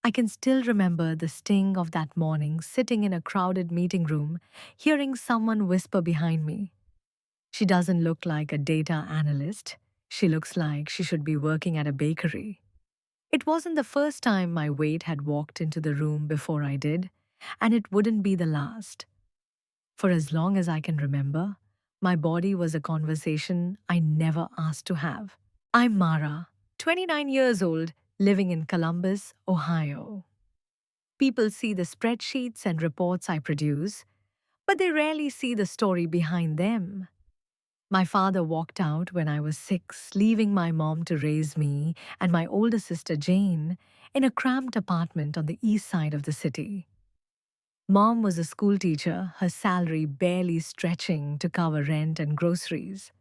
I can still remember the sting of that morning sitting in a crowded meeting room, hearing someone whisper behind me. She doesn't look like a data analyst. She looks like she should be working at a bakery. It wasn't the first time my weight had walked into the room before I did, and it wouldn't be the last. For as long as I can remember, my body was a conversation I never asked to have. I'm Mara, 29 years old, living in Columbus, Ohio. People see the spreadsheets and reports I produce, but they rarely see the story behind them. My father walked out when I was 6, leaving my mom to raise me and my older sister Jane in a cramped apartment on the east side of the city. Mom was a school teacher, her salary barely stretching to cover rent and groceries.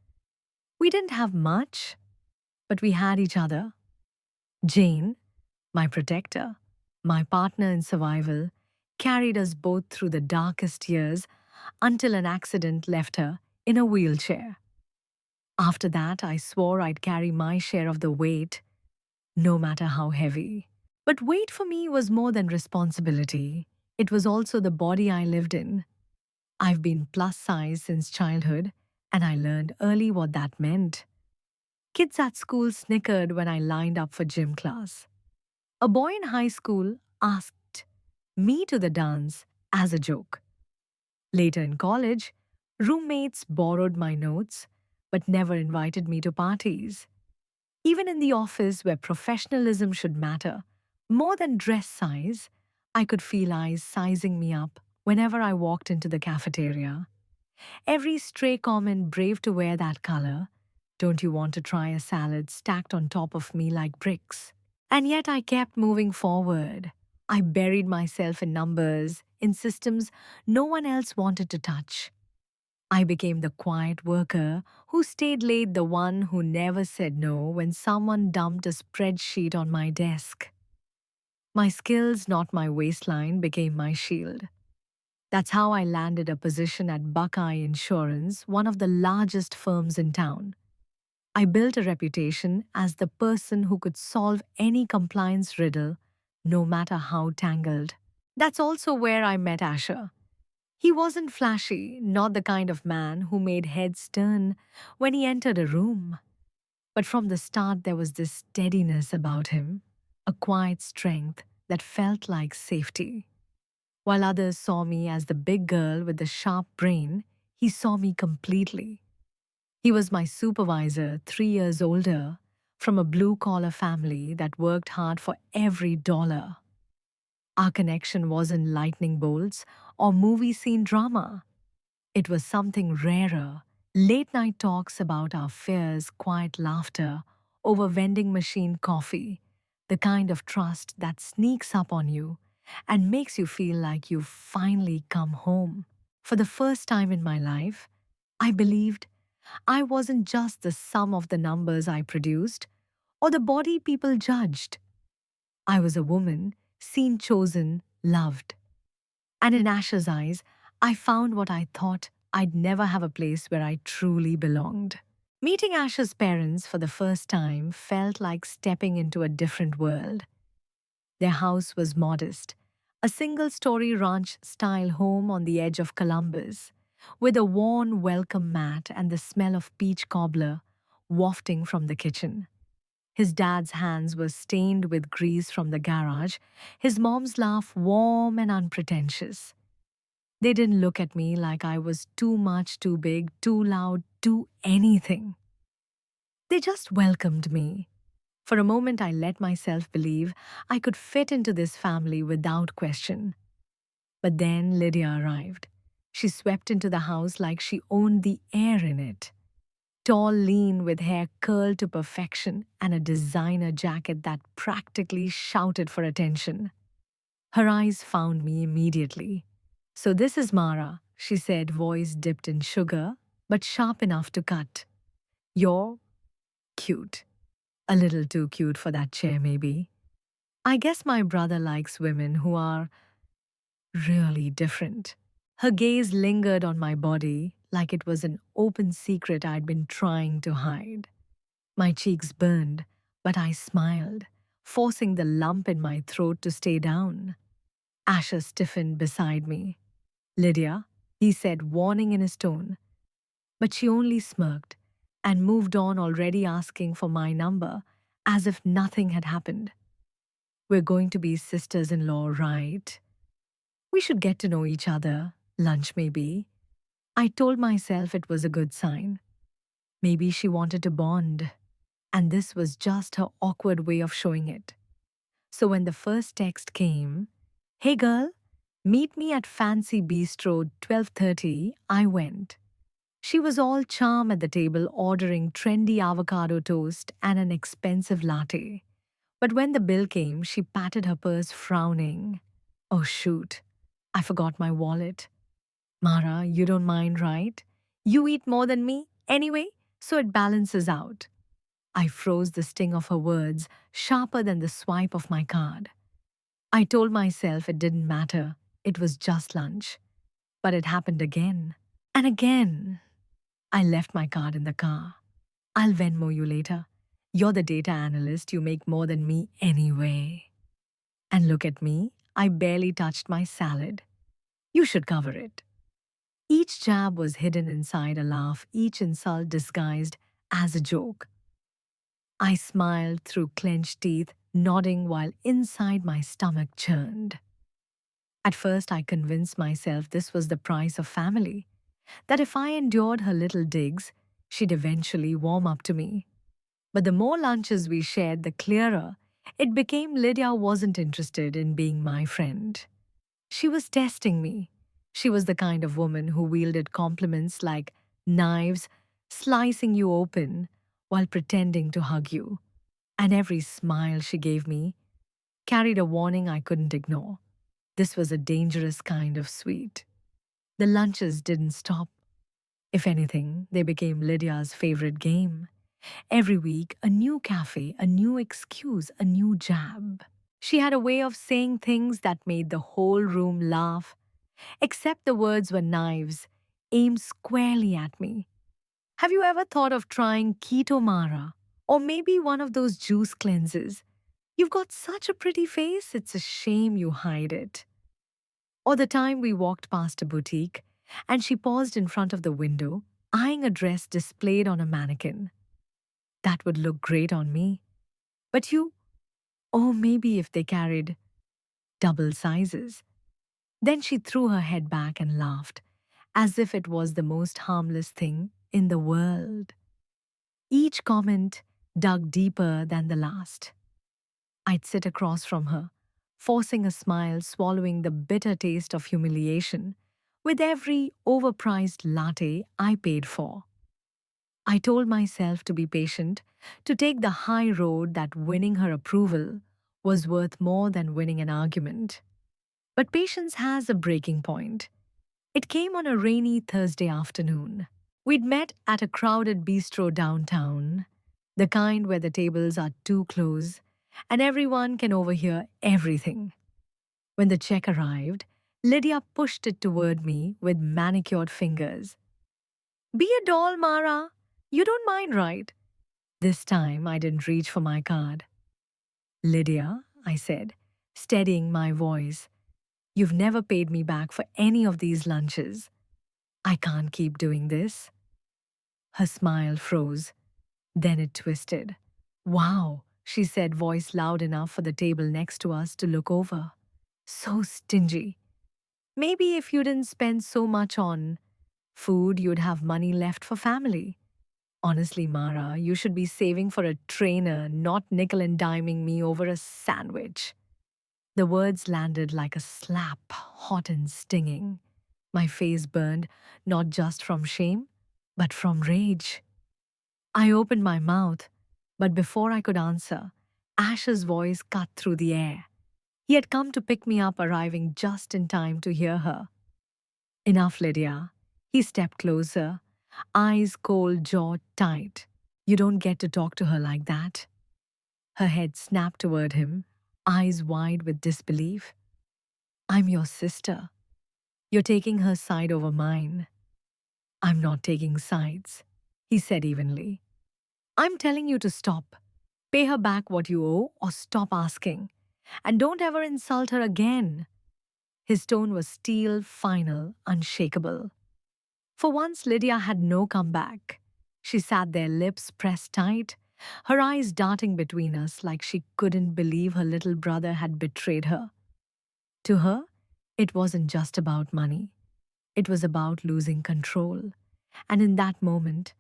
We didn't have much, but we had each other. Jane, my protector, my partner in survival, carried us both through the darkest years until an accident left her in a wheelchair. After that, I swore I'd carry my share of the weight, no matter how heavy. But weight for me was more than responsibility. It was also the body I lived in. I've been plus size since childhood, and I learned early what that meant. Kids at school snickered when I lined up for gym class. A boy in high school asked me to the dance as a joke. Later in college, roommates borrowed my notes but never invited me to parties. Even in the office where professionalism should matter, more than dress size, I could feel eyes sizing me up whenever I walked into the cafeteria. Every stray comment brave to wear that color. Don't you want to try a salad stacked on top of me like bricks? And yet I kept moving forward. I buried myself in numbers, in systems no one else wanted to touch. I became the quiet worker who stayed late, the one who never said no when someone dumped a spreadsheet on my desk. My skills, not my waistline, became my shield. That's how I landed a position at Buckeye Insurance, one of the largest firms in town. I built a reputation as the person who could solve any compliance riddle, no matter how tangled. That's also where I met Asher. He wasn't flashy, not the kind of man who made heads turn when he entered a room. But from the start, there was this steadiness about him, a quiet strength that felt like safety. While others saw me as the big girl with the sharp brain, he saw me completely. He was my supervisor, 3 years older, from a blue-collar family that worked hard for every dollar. Our connection wasn't lightning bolts or movie scene drama. It was something rarer, late-night talks about our fears, quiet laughter over vending machine coffee, the kind of trust that sneaks up on you and makes you feel like you've finally come home. For the first time in my life, I believed I wasn't just the sum of the numbers I produced or the body people judged. I was a woman, seen, chosen, loved. And in Asher's eyes, I found what I thought I'd never have, a place where I truly belonged. Meeting Asher's parents for the first time felt like stepping into a different world. Their house was modest, a single-story ranch-style home on the edge of Columbus, with a worn welcome mat and the smell of peach cobbler wafting from the kitchen. His dad's hands were stained with grease from the garage, his mom's laugh warm and unpretentious. They didn't look at me like I was too much, too big, too loud, too anything. They just welcomed me. For a moment, I let myself believe I could fit into this family without question. But then Lydia arrived. She swept into the house like she owned the air in it. Tall, lean, with hair curled to perfection and a designer jacket that practically shouted for attention. Her eyes found me immediately. "So this is Mara," she said, voice dipped in sugar, but sharp enough to cut. "You're cute. A little too cute for that chair, maybe. I guess my brother likes women who are really different." Her gaze lingered on my body like it was an open secret I'd been trying to hide. My cheeks burned, but I smiled. forcing the lump in my throat to stay down. Asher stiffened beside me. Lydia, he said, warning in his tone, but she only smirked and moved on, already asking for my number, as if nothing had happened. We're going to be sisters in law, right? We should get to know each other. Lunch, maybe. I told myself it was a good sign. Maybe she wanted to bond, and this was just her awkward way of showing it. So when the first text came, "Hey girl, meet me at Fancy Bistro 12:30, I went. She was all charm at the table, ordering trendy avocado toast and an expensive latte. But when the bill came, she patted her purse, frowning. Oh shoot, I forgot my wallet. Mara, you don't mind, right? You eat more than me anyway, so it balances out. I froze, the sting of her words sharper than the swipe of my card. I told myself it didn't matter, it was just lunch. But it happened again and again. I left my card in the car. "I'll Venmo you later. You're the data analyst, you make more than me anyway." And look at me, I barely touched my salad. "You should cover it." Each jab was hidden inside a laugh, each insult disguised as a joke. I smiled through clenched teeth, nodding while inside my stomach churned. At first, I convinced myself this was the price of family, that if I endured her little digs, she'd eventually warm up to me. But the more lunches we shared, the clearer it became Lydia wasn't interested in being my friend. She was testing me. She was the kind of woman who wielded compliments like knives, slicing you open while pretending to hug you. And every smile she gave me carried a warning I couldn't ignore. This was a dangerous kind of sweet. The lunches didn't stop. If anything, they became Lydia's favorite game. Every week, a new cafe, a new excuse, a new jab. She had a way of saying things that made the whole room laugh, except the words were knives, aimed squarely at me. "Have you ever thought of trying keto, Mara? Or maybe one of those juice cleanses? You've got such a pretty face, it's a shame you hide it." Or the time we walked past a boutique and she paused in front of the window, eyeing a dress displayed on a mannequin. "That would look great on me. But you, oh, maybe if they carried double sizes." Then she threw her head back and laughed, as if it was the most harmless thing in the world. Each comment dug deeper than the last. I'd sit across from her, forcing a smile, swallowing the bitter taste of humiliation with every overpriced latte I paid for. I told myself to be patient, to take the high road, that winning her approval was worth more than winning an argument. But patience has a breaking point. It came on a rainy Thursday afternoon. We'd met at a crowded bistro downtown, the kind where the tables are too close and everyone can overhear everything. When the check arrived, Lydia pushed it toward me with manicured fingers. "Be a doll, Mara. You don't mind, right?" This time I didn't reach for my card. "Lydia," I said, steadying my voice, "you've never paid me back for any of these lunches. I can't keep doing this." Her smile froze, then it twisted. "Wow," she said, voice loud enough for the table next to us to look over. "So stingy. Maybe if you didn't spend so much on food, you'd have money left for family. Honestly, Mara, you should be saving for a trainer, not nickel and diming me over a sandwich." The words landed like a slap, hot and stinging. My face burned, not just from shame, but from rage. I opened my mouth, but before I could answer, Ash's voice cut through the air. He had come to pick me up, arriving just in time to hear her. "Enough, Lydia." He stepped closer, eyes cold, jaw tight. "You don't get to talk to her like that." Her head snapped toward him, eyes wide with disbelief. "I'm your sister. You're taking her side over mine." "I'm not taking sides," he said evenly. "I'm telling you to stop. Pay her back what you owe or stop asking. And don't ever insult her again. His tone was steel, final, unshakable. For once, Lydia had no comeback. She sat there, lips pressed tight, her eyes darting between us like she couldn't believe her little brother had betrayed her. To her, it wasn't just about money. It was about losing control. And in that moment,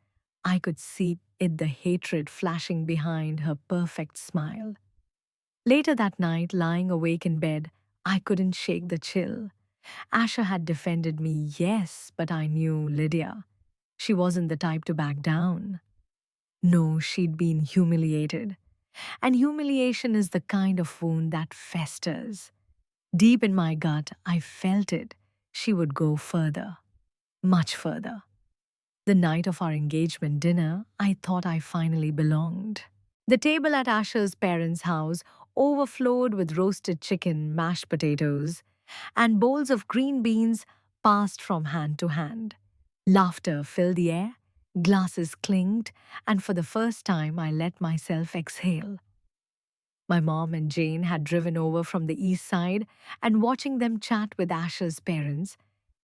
I could see it, the hatred flashing behind her perfect smile. Later that night, lying awake in bed, I couldn't shake the chill. Asher had defended me, yes, but I knew Lydia. She wasn't the type to back down. No, she'd been humiliated. And humiliation is the kind of wound that festers. Deep in my gut, I felt it. She would go further, much further. The night of our engagement dinner, I thought I finally belonged. The table at Asher's parents' house overflowed with roasted chicken, mashed potatoes, and bowls of green beans passed from hand to hand. Laughter filled the air, glasses clinked, and for the first time I let myself exhale. My mom and Jane had driven over from the east side, and watching them chat with Asher's parents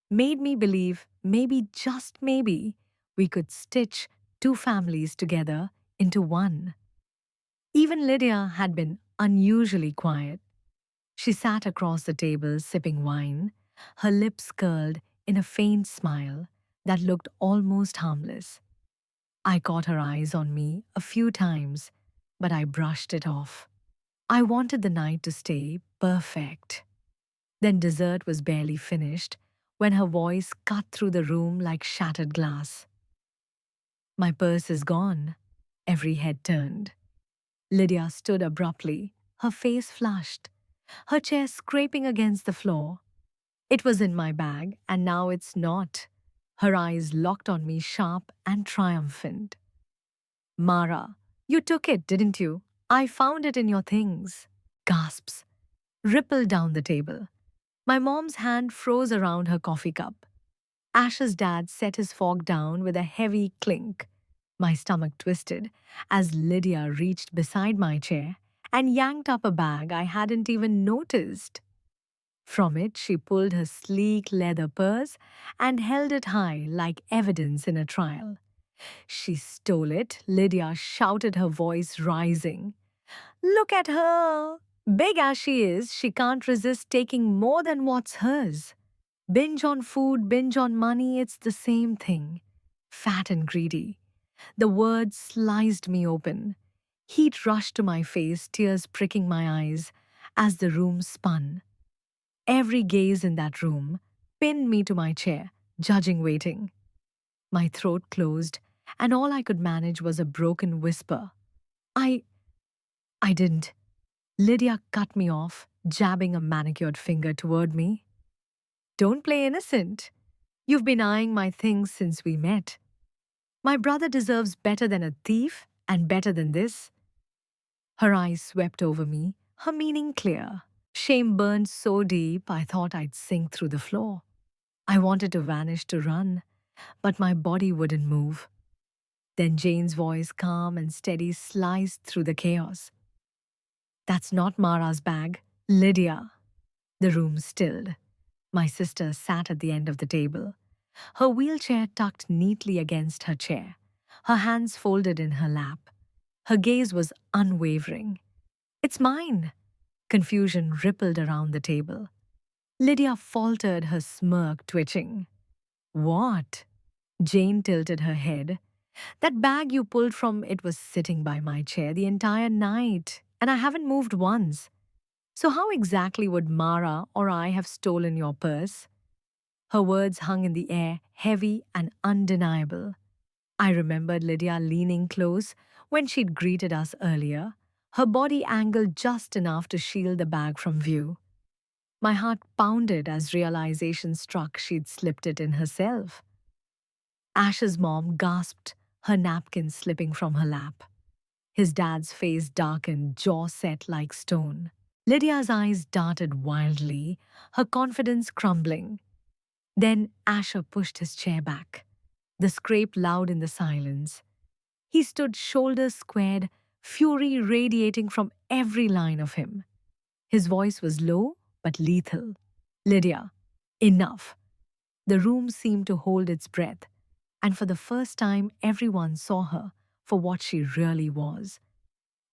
made me believe maybe, just maybe, we could stitch two families together into one. Even Lydia had been unusually quiet. She sat across the table sipping wine, her lips curled in a faint smile that looked almost harmless. I caught her eyes on me a few times, but I brushed it off. I wanted the night to stay perfect. Then dessert was barely finished when her voice cut through the room like shattered glass. My purse is gone. Every head turned. Lydia stood abruptly, her face flushed, her chair scraping against the floor. It was in my bag, and now it's not. Her eyes locked on me, sharp and triumphant. Mara, you took it, didn't you? I found it in your things. Gasps rippled down the table. My mom's hand froze around her coffee cup. Ash's dad set his fork down with a heavy clink. My stomach twisted as Lydia reached beside my chair and yanked up a bag I hadn't even noticed. From it, she pulled her sleek leather purse and held it high like evidence in a trial. She stole it, Lydia shouted, her voice rising. Look at her! Big as she is, she can't resist taking more than what's hers. Binge on food, binge on money, it's the same thing. Fat and greedy. The words sliced me open. Heat rushed to my face, tears pricking my eyes as the room spun. Every gaze in that room pinned me to my chair, judging waiting. My throat closed, and all I could manage was a broken whisper. I. I didn't. Lydia cut me off, jabbing a manicured finger toward me. Don't play innocent. You've been eyeing my things since we met. My brother deserves better than a thief and better than this. Her eyes swept over me, her meaning clear. Shame burned so deep I thought I'd sink through the floor. I wanted to vanish, to run, but my body wouldn't move. Then Jane's voice, calm and steady, sliced through the chaos. That's not Mara's bag, Lydia. The room stilled. My sister sat at the end of the table, her wheelchair tucked neatly against her chair, her hands folded in her lap. Her gaze was unwavering. It's mine. Confusion rippled around the table. Lydia faltered, her smirk twitching. What? Jane tilted her head. That bag you pulled from it was sitting by my chair the entire night, and I haven't moved once. So how exactly would Mara or I have stolen your purse? Her words hung in the air, heavy and undeniable. I remembered Lydia leaning close when she'd greeted us earlier, her body angled just enough to shield the bag from view. My heart pounded as realization struck she'd slipped it in herself. Ash's mom gasped, her napkin slipping from her lap. His dad's face darkened, jaw set like stone. Lydia's eyes darted wildly, her confidence crumbling. Then Asher pushed his chair back. The scrape loud in the silence. He stood shoulders squared, fury radiating from every line of him. His voice was low but lethal. Lydia, enough. The room seemed to hold its breath, and for the first time, everyone saw her for what she really was.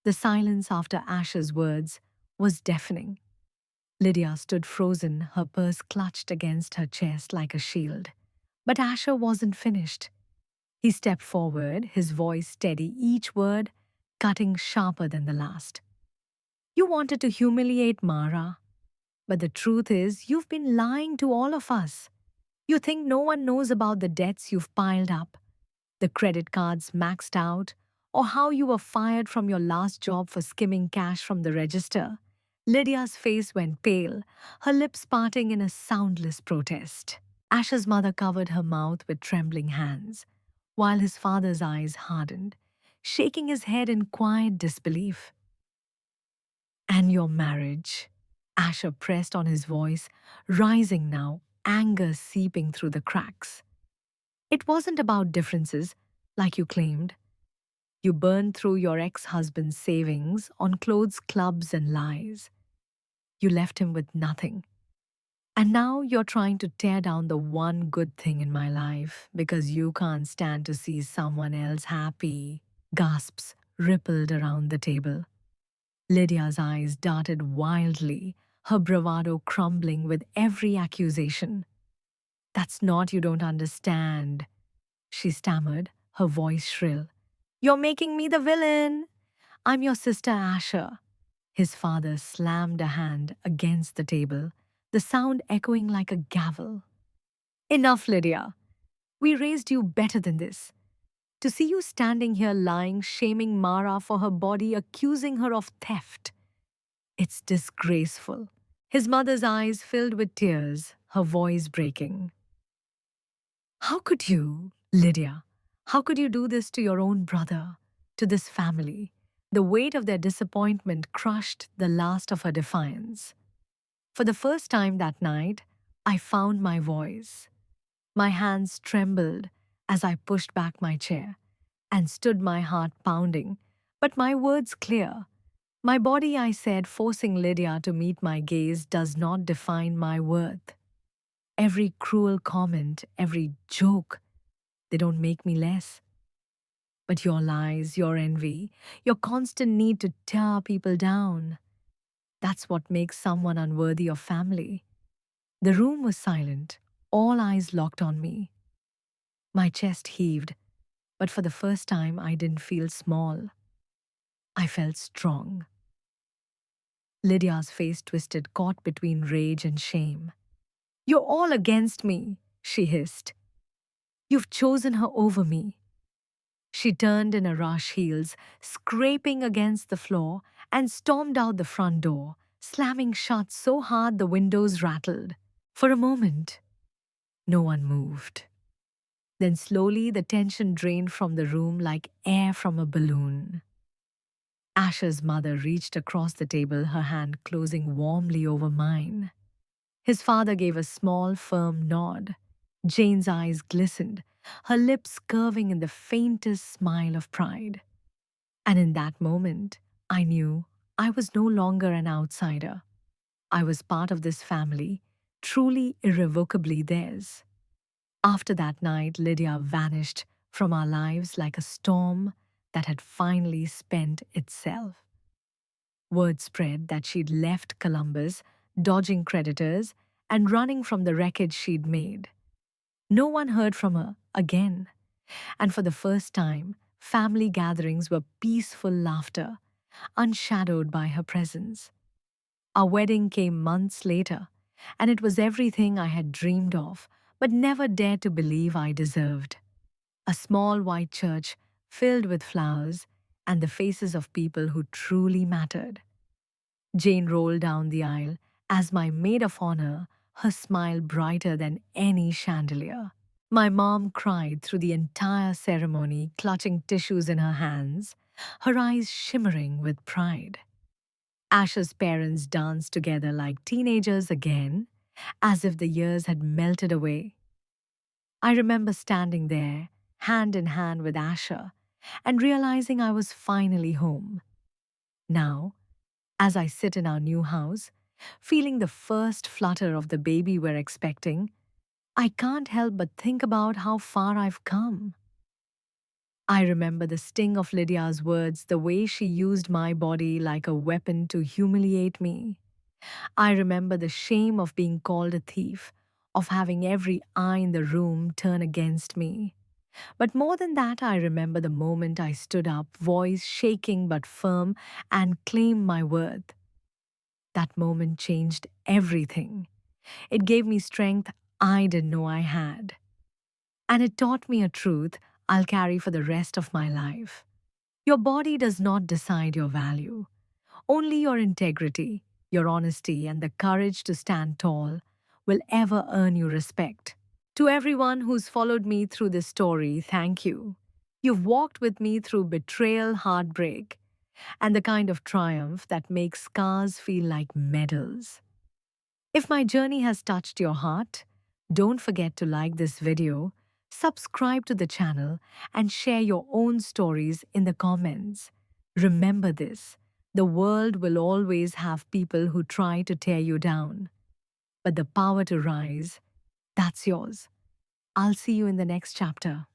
The silence after Ash's words was deafening. Lydia stood frozen, her purse clutched against her chest like a shield. But Asher wasn't finished. He stepped forward, his voice steady, each word cutting sharper than the last. You wanted to humiliate Mara, but the truth is, you've been lying to all of us. You think no one knows about the debts you've piled up, the credit cards maxed out, or how you were fired from your last job for skimming cash from the register. Lydia's face went pale, her lips parting in a soundless protest. Asher's mother covered her mouth with trembling hands, while his father's eyes hardened, shaking his head in quiet disbelief. And your marriage? Asher pressed on his voice, rising now, anger seeping through the cracks. It wasn't about differences, like you claimed. You burned through your ex-husband's savings on clothes, clubs, and lies. You left him with nothing. And now you're trying to tear down the one good thing in my life because you can't stand to see someone else happy. Gasps rippled around the table. Lydia's eyes darted wildly, her bravado crumbling with every accusation. That's not you don't understand, she stammered, her voice shrill. You're making me the villain. I'm your sister Asher. His father slammed a hand against the table, the sound echoing like a gavel. Enough, Lydia. We raised you better than this. To see you standing here lying, shaming Mara for her body, accusing her of theft. It's disgraceful. His mother's eyes filled with tears, her voice breaking. How could you, Lydia? How could you do this to your own brother, to this family? The weight of their disappointment crushed the last of her defiance. For the first time that night, I found my voice. My hands trembled as I pushed back my chair and stood, my heart pounding, but my words clear. My body, I said, forcing Lydia to meet my gaze, does not define my worth. Every cruel comment, every joke, they don't make me less. But your lies, your envy, your constant need to tear people down, that's what makes someone unworthy of family. The room was silent, all eyes locked on me. My chest heaved, but for the first time I didn't feel small. I felt strong. Lydia's face twisted, caught between rage and shame. You're all against me, she hissed. You've chosen her over me. She turned in a rush, heels scraping against the floor, and stormed out the front door, slamming shut so hard the windows rattled. For a moment, no one moved. Then slowly the tension drained from the room like air from a balloon. Asher's mother reached across the table, her hand closing warmly over mine. His father gave a small, firm nod. Jane's eyes glistened, her lips curving in the faintest smile of pride. And in that moment, I knew I was no longer an outsider. I was part of this family, truly irrevocably theirs. After that night, Lydia vanished from our lives like a storm that had finally spent itself. Word spread that she'd left Columbus, dodging creditors and running from the wreckage she'd made. No one heard from her again, and for the first time, family gatherings were peaceful laughter, unshadowed by her presence. Our wedding came months later, and it was everything I had dreamed of, but never dared to believe I deserved. A small white church filled with flowers and the faces of people who truly mattered. Jane rolled down the aisle as my maid of honor, her smile brighter than any chandelier. My mom cried through the entire ceremony, clutching tissues in her hands, her eyes shimmering with pride. Asher's parents danced together like teenagers again, as if the years had melted away. I remember standing there, hand in hand with Asher, and realizing I was finally home. Now, as I sit in our new house, feeling the first flutter of the baby we're expecting, I can't help but think about how far I've come. I remember the sting of Lydia's words, the way she used my body like a weapon to humiliate me. I remember the shame of being called a thief, of having every eye in the room turn against me. But more than that, I remember the moment I stood up, voice shaking but firm, and claimed my worth. That moment changed everything. It gave me strength I didn't know I had. And it taught me a truth I'll carry for the rest of my life. Your body does not decide your value. Only your integrity, your honesty, and the courage to stand tall will ever earn you respect. To everyone who's followed me through this story, thank you. You've walked with me through betrayal, heartbreak, and the kind of triumph that makes scars feel like medals. If my journey has touched your heart, don't forget to like this video, subscribe to the channel, and share your own stories in the comments. Remember this, the world will always have people who try to tear you down, but the power to rise, that's yours. I'll see you in the next chapter.